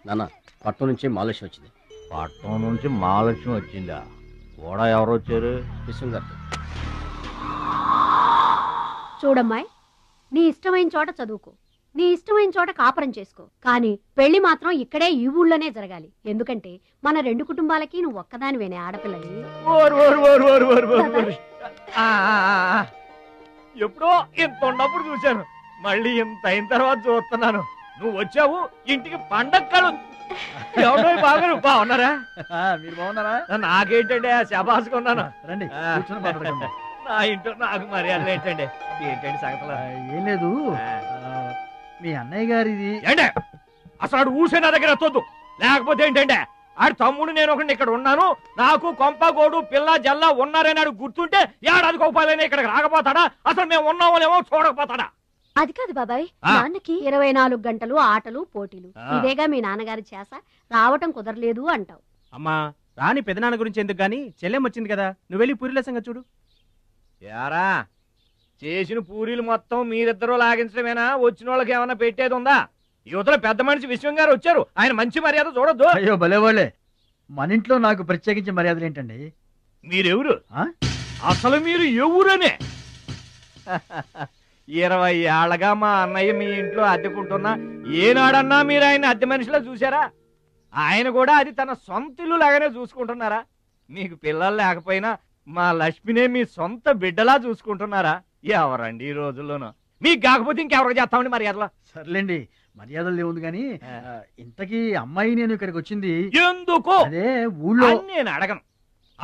నాన్న పట్నం నుంచి మాలేశ్వరం వచ్చింది. పట్నం నుంచి మహాలక్ష్మి వచ్చిందా? కూడా ఎవరు వచ్చారు? విశ్వం గారితో. చూడమ్మాయి, నీ ఇష్టమైన చోట చదువుకో, నీ ఇష్టమైన చోట కాపురం చేసుకో, కానీ పెళ్లి మాత్రం ఇక్కడే ఈ ఊళ్ళోనే జరగాలి. ఎందుకంటే మన రెండు కుటుంబాలకి నువ్వు ఒక్కదానివేనే ఆడపిల్లని. ఎప్పుడో ఇంత ఉన్నప్పుడు చూశాను, మళ్ళీ ఇంత అయిన తర్వాత చూస్తున్నాను. నువ్వు వచ్చావు ఇంటికి పండగ కలు. ఎవడో బాగారు బాగున్నారా? మీరు బాగున్నారా? నాకేంటండి శబాసుకున్నాను. రండి నా ఇంట్లో నాకు మర్యాదలు ఏంటండి? ఏంటండి సంగతులు? ఏం లేదు, మీ అన్నయ్య గారిది. ఏంటే అసలు ఆడు ఊసే నా దగ్గర వద్దు, లేకపోతే ఏంటంటే ఆడు తమ్ముడు నేను ఒకటి ఇక్కడ ఉన్నాను, నాకు కొంప గోడు పిల్ల జల్ల ఉన్నారని ఆడు గుర్తుంటే ఏడాది కోపాలని ఇక్కడికి రాకపోతాడా? అసలు మేము ఉన్నామోలేమో చూడకపోతాడా? అది కాదు బాబాయ్, నాన్నకి 24 గంటలు ఆటలు పోటీలు, ఇదేగా మీ నాన్నగారి చేస. రావటం కుదరలేదు అంటావు. అమ్మా రాని పెదనాన్న గురించి ఎందుకు గాని, చెల్లెం వచ్చింది కదా, నువ్వు వెళ్ళి పూరిల సంగతి చూడు. యారా చేసిన పూరీలు మొత్తం మీరిద్దరూ లాగించడమేనా? వచ్చిన వాళ్ళకి ఏమన్నా పెట్టేది ఉందా? యువతలో పెద్ద మనిషి విశ్వం గారు వచ్చారు, ఆయన మంచి మర్యాద చూడొద్దు. అయ్యో భలేవాళ్ళే, మన ఇంట్లో నాకు ప్రత్యేకించి మర్యాదలు ఏంటండి? మీరెవరు అసలు? మీరు ఎవరనే 20 ఏళ్ళగా మా అన్నయ్య మీ ఇంట్లో అద్దెకుంటున్నా ఏనాడన్నా మీరు ఆయన అద్దె మనిషిలో చూసారా? ఆయన కూడా అది తన సొంత ఇల్లు లాగానే చూసుకుంటున్నారా? మీకు పిల్లలు లేకపోయినా మా లక్ష్మినే మీ సొంత బిడ్డలా చూసుకుంటున్నారా? ఎవరండి ఈ రోజుల్లోనూ? మీకు కాకపోతే ఇంకెవరికి చేస్తామండి మర్యాదలో? సర్లేండి, మర్యాదలు లేవుంది కానీ ఇంతకీ అమ్మాయి నేను ఇక్కడికి వచ్చింది ఎందుకు? అదే ఊళ్ళో. నేను అడగను,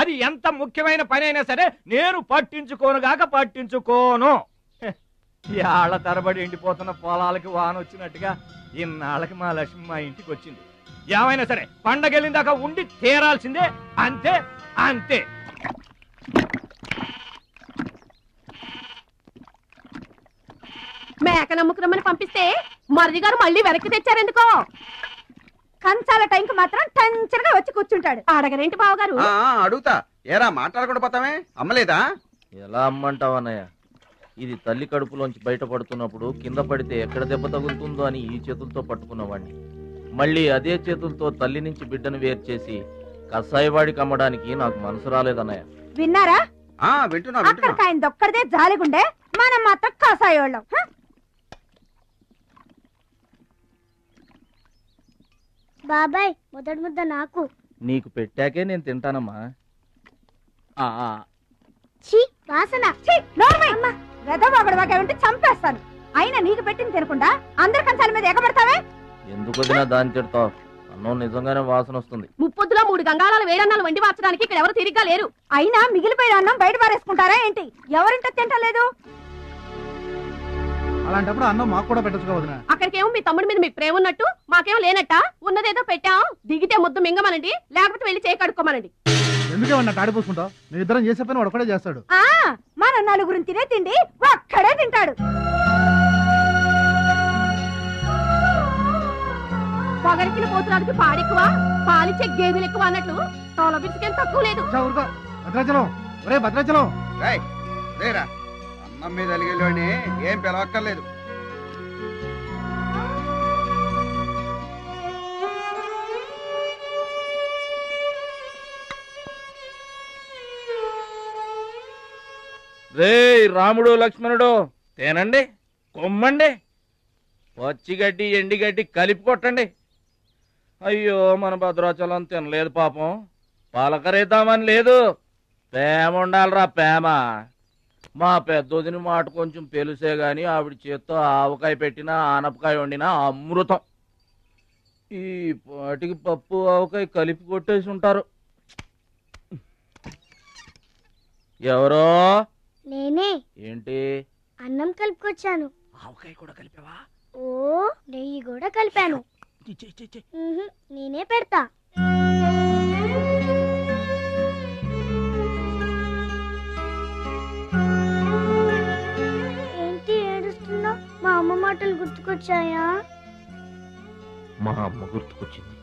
అది ఎంత ముఖ్యమైన పని అయినా సరే నేను పట్టించుకోను గాక పట్టించుకోను. ఏళ్ల తరబడి ఎండిపోతున్న పొలాలకి వాన వచ్చినట్టుగా ఇన్నాళ్ళకి మా లక్ష్మి మా ఇంటికి వచ్చింది. ఏమైనా సరే పండగెళ్ళిన దాకా ఉండి తీరాల్సిందే, అంతే అంతే. మేక నమ్ముకురమ్మని పంపిస్తే మరిది గారు మళ్ళీ వెనక్కి తెచ్చారెందుకో? కంచాల టైంకి మాత్రం టెన్షన్గా వచ్చి కూర్చుంటాడు. అడగరేంటి బావగారు? అడుగుతా, ఏరా మాట్లాడకుండా పోతామే? అమ్మలేదా? ఎలా అమ్మంటావన్నయ్య? ఇది తల్లి కడుపులోంచి బయటపడుతున్నప్పుడు కింద పడితే ఎక్కడ దెబ్బ తగులుతుందో అని ఈ చేతులతో పట్టుకున్నవాడిని, మళ్ళీ అదే చేతులతో తల్లి నుంచి బిడ్డను వేరు చేసి కసాయివాడికి అమ్మడానికి నాకు మనసు రాలేదన్నయ్య. విన్నారా? వింటున్నా. అక్కడికి ఆయన దొక్కడిదే జాలిగుండే, మనం మాత్రం కసాయోళ్ళం. బాబాయ్ మొదటి ముద్ద నాకు. నీకు పెట్టాకే నేను తింటానమ్మా. వాసన ఉంటే చంపేస్తాను. అయినా నీకు పెట్టింది తినకుండా అందరి కంచాల మీద ఎగబడతావే? ఎందుకు వదినా దాన్ని తిడతావు? అన్నం నిజంగానే వాసన వస్తుంది. ముప్పొద్దులో 3 గంగాళాలు వేడన్నాలు వండి మార్చడానికి ఇక్కడ ఎవరు తిరిగ్గా లేరు. అయినా మిగిలిపోయిన అన్నం బయట పారేసుకుంటారా ఏంటి? ఎవరింట తింటలేదు? అలాంటప్పుడు అన్నం మాకు కూడా పెట్టచ్చు వదినా. అక్కడికేమో మీ తమ్ముడి మీద మీకు ప్రేమ ఉన్నట్టు, మాకేమో లేనట్ట. ఉన్నదేదో పెట్టాం, దిగితే ముద్దు మింగమనండి, లేకపోతే వెళ్ళి చేయి కడుక్కోమనండి. ఎందుకేమన్నా తాడిపోసుకుంటావు? మీరు ఇద్దరం చేసే పని వాడు ఒకటే చేస్తాడు. మన నలుగురు తినే తిండి ఒక్కడే తింటాడు. పొగరికిన పోతురానికి పాడెక్కువ, పాలిచ్చే గేదెలు ఎక్కువ అన్నట్లు తోల బిడ్డకేం తక్కువ లేదు. భద్రాచలం, ఒరే భద్రాచలం, అన్నం మీద అలిగేలోని ఏం పిలవక్కర్లేదు. రే రాముడు లక్ష్మణుడు, తేనండి, కొమ్మండి, పచ్చిగడ్డి ఎండిగడ్డి కలిపి కొట్టండి. అయ్యో మన భద్రాచలం తినలేదు పాపం, పలకరేద్దామని లేదు. ప్రేమ ఉండాలిరా ప్రేమ. మా పెద్దోదిని మాట కొంచెం పెలుసే గాని ఆవిడ చేత్తో ఆవకాయ పెట్టినా ఆనపకాయ వండినా అమృతం. ఈ పాటికి పప్పు ఆవకాయ కలిపి కొట్టేసి ఉంటారు. ఎవరో? నేనే. ఏంటి? అన్నం కలుపుకొచ్చాను. ఆవకాయ కూడా కలిపావా? ఓ నెయ్యి కూడా కలిపాను. నేనే పెడతా. ఏంటి ఏడుస్తున్నావు? మా అమ్మ మాటలు గుర్తుకొచ్చాయా? మా అమ్మ గుర్తుకొచ్చింది.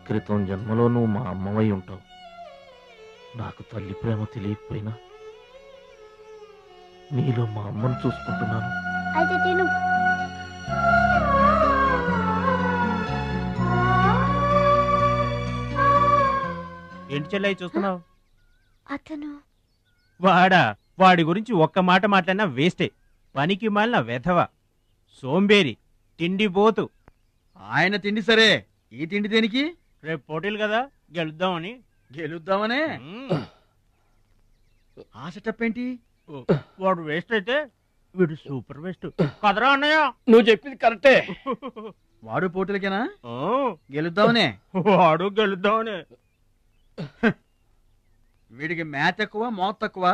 క్రితం జన్మలో నువ్వు మా అమ్మవై ఉంటావు. నాకు తల్లి ప్రేమ తెలియకపోయినా నీలో మా అమ్మను చూసుకుంటున్నాను. అయితే తిను. ఏంటి చెల్లయ్య చూస్తున్నావు? అతను వాడి గురించి ఒక్క మాట మాట్లాడినా వేస్టే. పనికి మాలిన వెధవ, సోంబేరి, తిండి పోతు. ఆయన తిండి సరే, ఈ తిండి దేనికి? రేపు పోటీలు కదా, గెలుద్దామని. గెలుద్దామనే? ఆ సెటప్ ఏంటి? వాడు వేస్ట్ అయితే వీడు సూపర్ వేస్ట్ కదరా అన్నయ్య. నువ్వు చెప్పింది కరెక్టే. వాడు పోటీలకేనా? గెలుద్దామనే? వాడు గెలుద్దామనే. వీడికి మ్యాథ్ ఎక్కువ, మోత్ తక్కువ.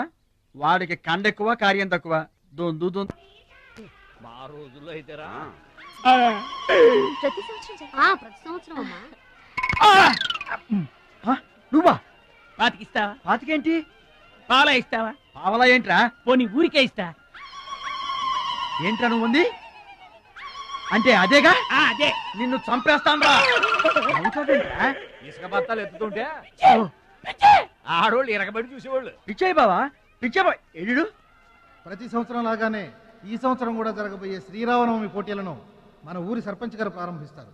వాడికి కండ ఎక్కువ, కార్యం తక్కువ. దొందు మా రోజుల్లో అయితేరా ప్రతి సంవత్సరం అమ్మా. నువ్వా? పాతికిస్తావా? పాతికేంటి? పావలా ఇస్తావా? పావలా ఏంట్రా? పోనీ ఊరికే ఇస్తా. ఏంట్రా నువ్వు ఉంది అంటే? అదేగా, అదే. నిన్ను చంపేస్తాను. ఇసుక బత్తాలు ఎత్తుతుంటే ఆడోళ్ళు ఇరగబడి చూసేవాళ్ళు. పిచ్చాయి బావా, పిచ్చాయి ఎడు. ప్రతి సంవత్సరం లాగానే ఈ సంవత్సరం కూడా జరగబోయే శ్రీరామనవమి పోటీలను మన ఊరి సర్పంచ్ గారు ప్రారంభిస్తారు.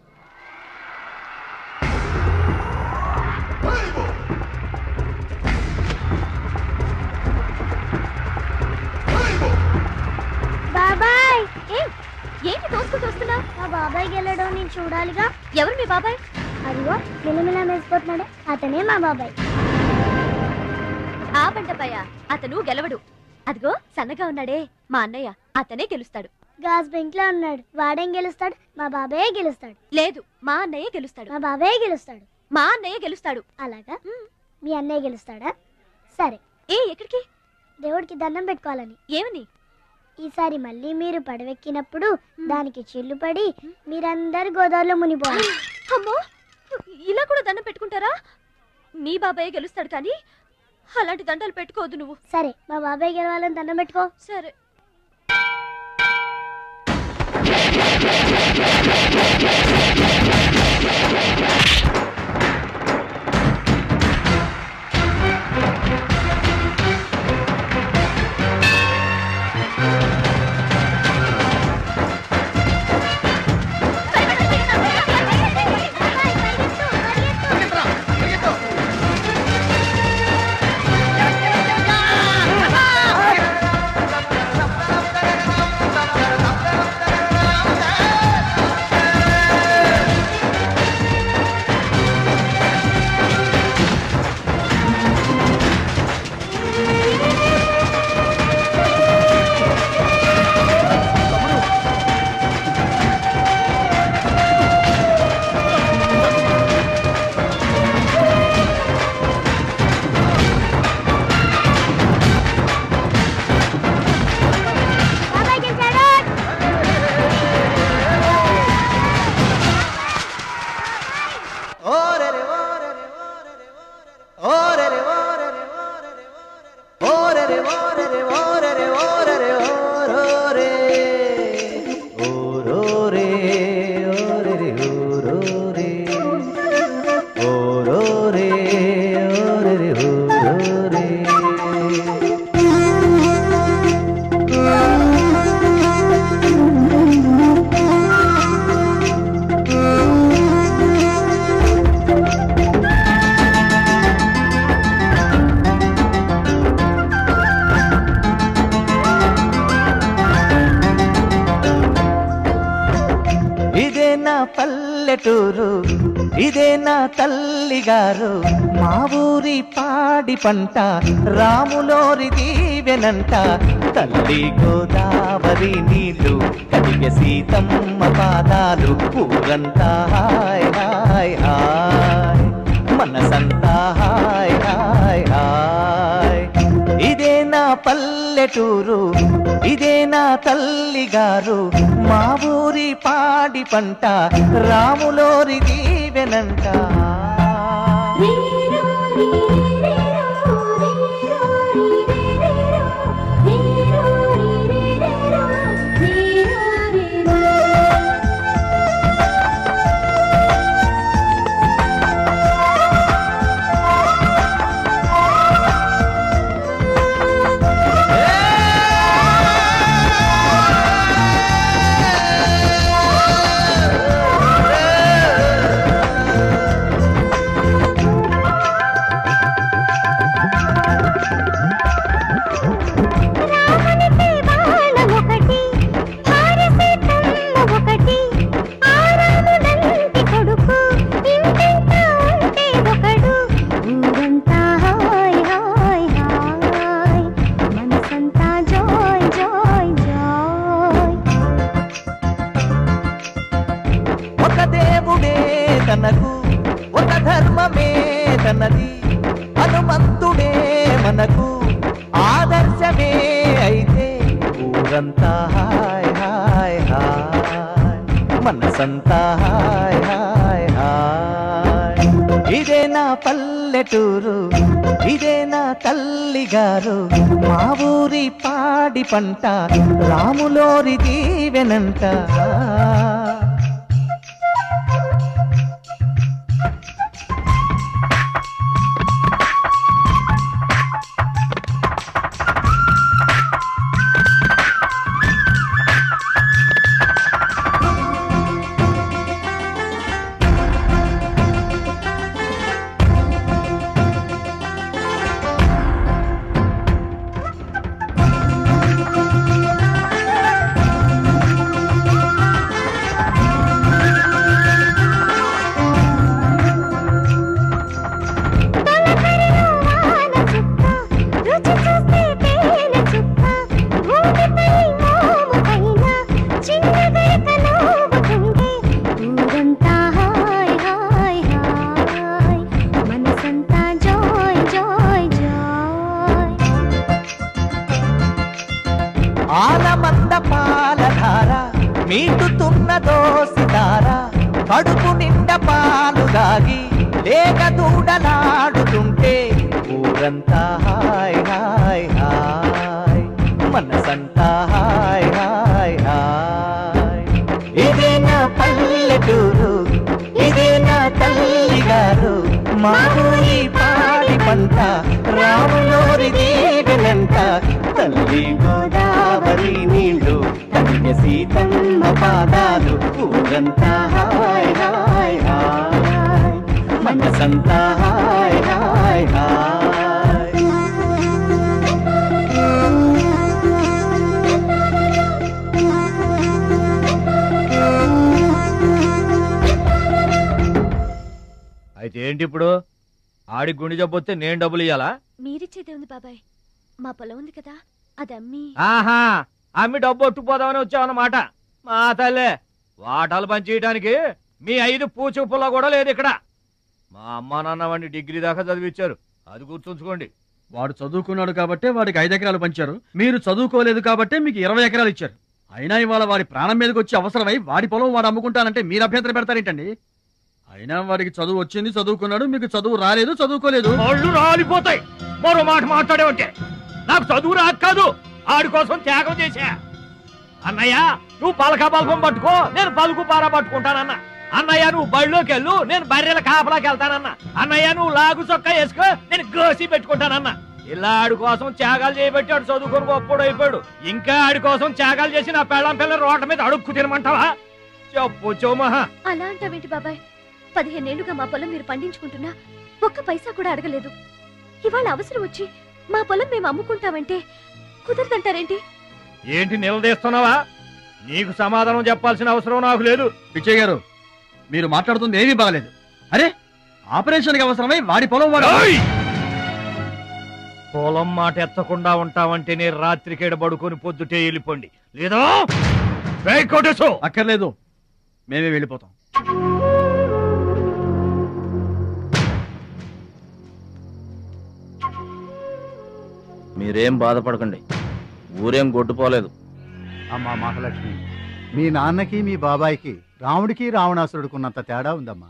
బాబాయ్, ఏంటి తోసుకుంటూ వస్తున్నావు? మా బాబాయ్ గెలడం నేను చూడాలిగా. ఎవరు మీ బాబాయ్? అదిగో మిలమిలా మెసిపోతున్నాడే, అతనే మా బాబాయ్. ఆ బండపయ్య, అతను గెలవడు. అదిగో సన్నగా ఉన్నాడే మా అన్నయ్య, అతనే గెలుస్తాడు. గాజ్ బెంక్ లో ఉన్నాడు, వాడేం గెలుస్తాడు? మా బాబాయే గెలుస్తాడు. లేదు, మా అన్నయ్య గెలుస్తాడు. మా బాబాయే గెలుస్తాడు. మా అన్నయ్య గెలుస్తాడు. అలాగా? మీ అన్నయ్య గెలుస్తాడా? సరే. ఎక్కడికి? దేవుడికి దండం పెట్టుకోవాలని. ఏమని? ఈసారి మళ్ళీ మీరు పడవెక్కినప్పుడు దానికి చిల్లు పడి మీరందరు గోదావరిలో మునిపోవాలి. అమ్మో, ఇలా కూడా దండం పెట్టుకుంటారా? మీ బాబాయ్ గెలుస్తాడు, కానీ అలాంటి దండాలు పెట్టుకోవద్దు నువ్వు. సరే, మా బాబాయ్ గెలవాలని దండం పెట్టుకో. సరే. పల్లెటూరు ఇదే నా తల్లి గారు, మా ఊరి పాడి పంట రాములోరి దీవెనంట. తల్లి గోదావరి నీళ్ళు కడిగే సీతమ్మ పాదాలు, ఊరంతా హాయ్ హాయ్ హాయ్, మనసంతా హాయ్ హాయ్ హాయ్. ఇదే నా పల్లెటూరు ఇదే నా తల్లి గారు, మా ఊరి పాడి పంట రాములోరి దీవెనంట. దేవుడే తనకు ఒక ధర్మమే తనది హనుమంతుడే మనకు ఆదర్శమే అయితే ఊరంతా హాయ్ హాయ్ హాయ్ మనసంతా హాయ్ హాయ్ హాయ్ ఇదే నా పల్లెటూరు ఇదే నా తల్లిగారు మా ఊరి పాడి పంట రాములోరి దీవెనంట ఆలమంద పాలధార మీటుతున్న దోసిదార కడుపు నిండా పాలు దాగి లేక దూడలాడుతుంటే ఊరంతా హాయ్ హాయ్ హాయ్ మనసంతా హాయ్ హాయ్ హాయ్ ఇదే నా పల్లెటూరు ఇదే నా తల్లిగారు మా ఊరి పాడి పంట రాములోరి దీవెనంట తల్లి గోదావరి నీళ్ళు తల్లి సీతమ్మ పాదాలు ఊరంతా హాయ్ హాయ్ హాయ్ మనసంతా హాయ్ హాయ్ హాయ్ అయితే ఏంటి ఇప్పుడు ఆడి గుండె జబ్బొస్తే నేను డబ్బులు ఇయ్యాలా మీరిచ్చేదే ఉంది బాబాయ్ మా పొలం ఉంది కదా అది అమ్మి ఆహా అమ్మి డబ్బు ఒట్టుకుపోదామని వచ్చావన్నమాట మా తల్లే వాటాలు పంచేయటానికి మీ 5 పూచు పుల్ల కూడా లేదు ఇక్కడ మా అమ్మా నాన్న వాడిని డిగ్రీ దాకా చదివించారు అది గుర్తుంచుకోండి వాడు చదువుకున్నాడు కాబట్టి వాడికి 5 ఎకరాలు పంచారు మీరు చదువుకోలేదు కాబట్టి మీకు 20 ఎకరాలు ఇచ్చారు అయినా ఇవాళ వాడి ప్రాణం మీదకి వచ్చి అవసరమై వాడి పొలం వాడు అమ్ముకుంటానంటే మీరు అభ్యంతరం పెడతారేంటండి అయినా వాడికి చదువు వచ్చింది చదువుకున్నాడు మీకు చదువు రాలేదు చదువుకోలేదు వాళ్ళు రాలిపోతాయి మరో మాట మాట్లాడేవంటే నాకు చదువు రాదు కాదు ఆడి కోసం త్యాగం చేశా అన్నయ్య నువ్వు పలక బల్పం పట్టుకో నేను పలుకు పార పట్టుకుంటానన్న అన్నయ్య నువ్వు బళ్ళోకి వెళ్ళు నేను బర్రెల కాపలాకి వెళ్తానన్న అన్నయ్య నువ్వు లాగు చొక్కా వేసుకో నేను గోసి పెట్టుకుంటానన్న ఇలా ఆడి కోసం త్యాగాలు చేయబట్టి ఆడు చదువుకొని గొప్పడు అయిపోయాడు ఇంకా ఆడి కోసం త్యాగాలు చేసి నా పెళ్ళం పిల్లల రోడ్ల మీద అడుక్కు తినమంటావా చెప్పు చోమహా అలా అంటావేంటి బాబాయ్ 15 ఏళ్లుగా మా పొలం మీరు పండించుకుంటున్నా ఒక్క పైసా కూడా అడగలేదు ఇవాళ అవసరం వచ్చి మా పొలం మేము అమ్ముకుంటామంటే కుదరదంటారేంటి ఏంటి నిలదీస్తున్నావా నీకు సమాధానం చెప్పాల్సిన అవసరం నాకు లేదు పిచ్చయ్య గారు మీరు మాట్లాడుతుంది ఏమీ బాగలేదు అరే ఆపరేషన్కి అవసరమై వాడి పొలం వాడు పొలం మాట ఎత్తకుండా ఉంటావంటే నేను రాత్రికేడ పడుకొని పొద్దుటే వెళ్ళిపోండి లేదా అక్కర్లేదు మేమే వెళ్ళిపోతాం మీరేం బాధపడకండి ఊరేం గొడ్డుపోలేదు అమ్మా మహాలక్ష్మి మీ నాన్నకి మీ బాబాయికి రాముడికి రావణాసురుడుకున్నంత తేడా ఉందమ్మా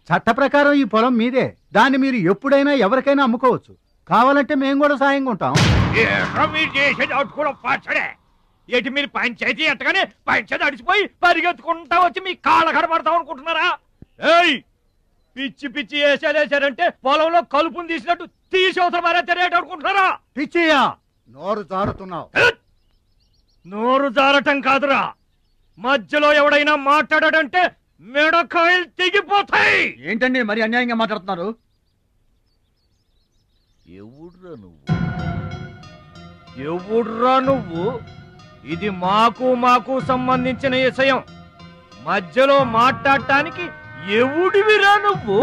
చట్ట ప్రకారం ఈ పొలం మీదే దాన్ని మీరు ఎప్పుడైనా ఎవరికైనా అమ్ముకోవచ్చు కావాలంటే మేము కూడా సాయంగా ఉంటాం ఏంటి మీరు పంచాయతీ ఎట్టగానే పంచాయతీ అడిచిపోయి పరిగెత్తుకుంటా వచ్చి మీ కాళ్ళ కడబడతాం అనుకుంటున్నారా ఏయ్ పిచ్చి పిచ్చి వేసారంటే పొలంలో కలుపుని తీసినట్టు తీసవసరం మరే తెలియట అనుకుంటున్నారా పిచ్చియా నోరు జారుతున్నావు నోరు జారటం కాదురా మధ్యలో ఎవడైనా మాట్లాడాడంటే మెడకాయలు తెగిపోతాయి ఏంటండి మరి అన్యాయంగా మాట్లాడుతున్నారు ఎవడ్రా నువ్వు ఇది మాకు సంబంధించిన విషయం మధ్యలో మాట్లాడటానికి ఎవడివిరా నువ్వు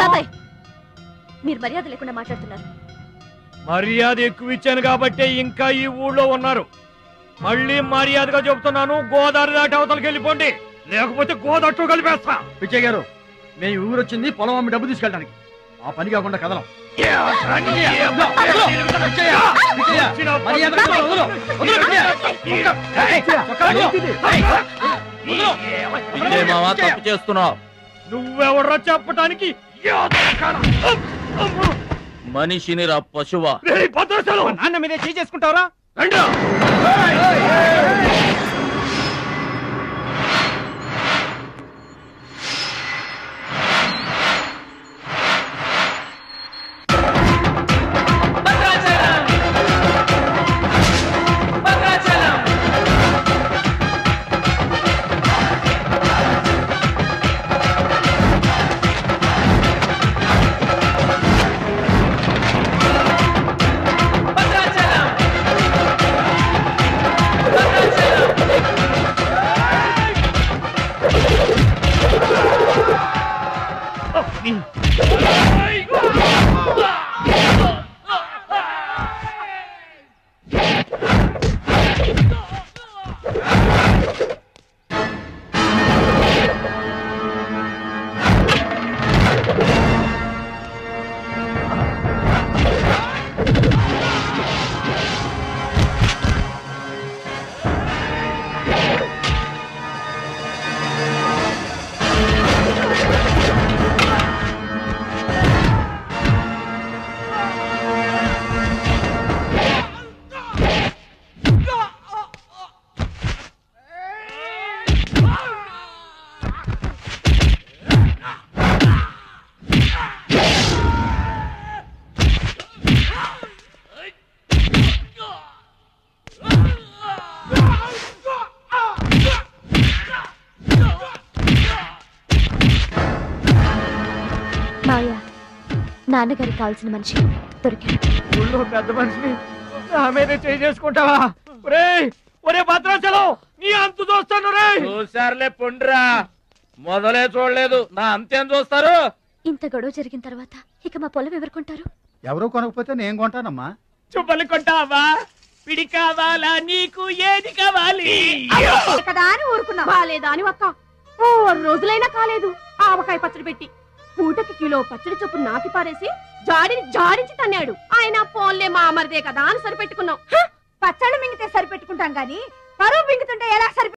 మీరు మర్యాద లేకుండా మాట్లాడుతున్నారు మర్యాద ఎక్కువ ఇచ్చాను కాబట్టి ఇంకా ఈ ఊళ్ళో ఉన్నారు మళ్ళీ మర్యాదగా చెబుతున్నాను గోదావరి దాటి అవతలకి వెళ్ళిపోండి లేకపోతే గోదట్టు కలిపేస్తా పిచ్చయ్య గారు మేము ఊరు వచ్చింది పొలం అమ్మి డబ్బు తీసుకెళ్ళడానికి. ఆ పని కాకుండా కదలం. తప్పు చేస్తున్నావు. నువ్వెవరో చెప్పటానికి మనిషిని రా పశువా. నాన్న మీదే చేసుకుంటావరా? నాన్నగారికి కావాల్సిన మనిషి దొరికాడు. ఊళ్ళో పెద్ద మనిషిని నా మీదే చేసుకుంటావా? ఒరే భద్రాచలం, నీ అంతు చూస్తాను రే. చూసారులే పొండ్రా, మొదలే చూడలేదు, నా అంతేం చూస్తారు? ఇంత గొడవ జరిగిన తర్వాత ఇక మా పొలం ఎవరు కొంటారు? ఎవరో కొనకపోతే నేను కొంటానమ్మా. చుబ్బలు కొంటావా? పిడి కావాలా? నీకు ఏది కావాలి? కదా అని ఊరుకున్నా, బాలేదా అని ఒక్క రోజులైనా కాలేదు. ఆవకాయ పచ్చడి పెట్టి పూటకి కిలో పచ్చడి చొప్పున నాకి పారేసి జాడించి తన్నాడు. ఆయన పోన్లే మా అమరిదే కదా అని సరిపెట్టుకున్నాం. పచ్చళ్ళు మింగితే సరిపెట్టుకుంటాం గాని పరువు మింగుతుంటే ఎలా సరి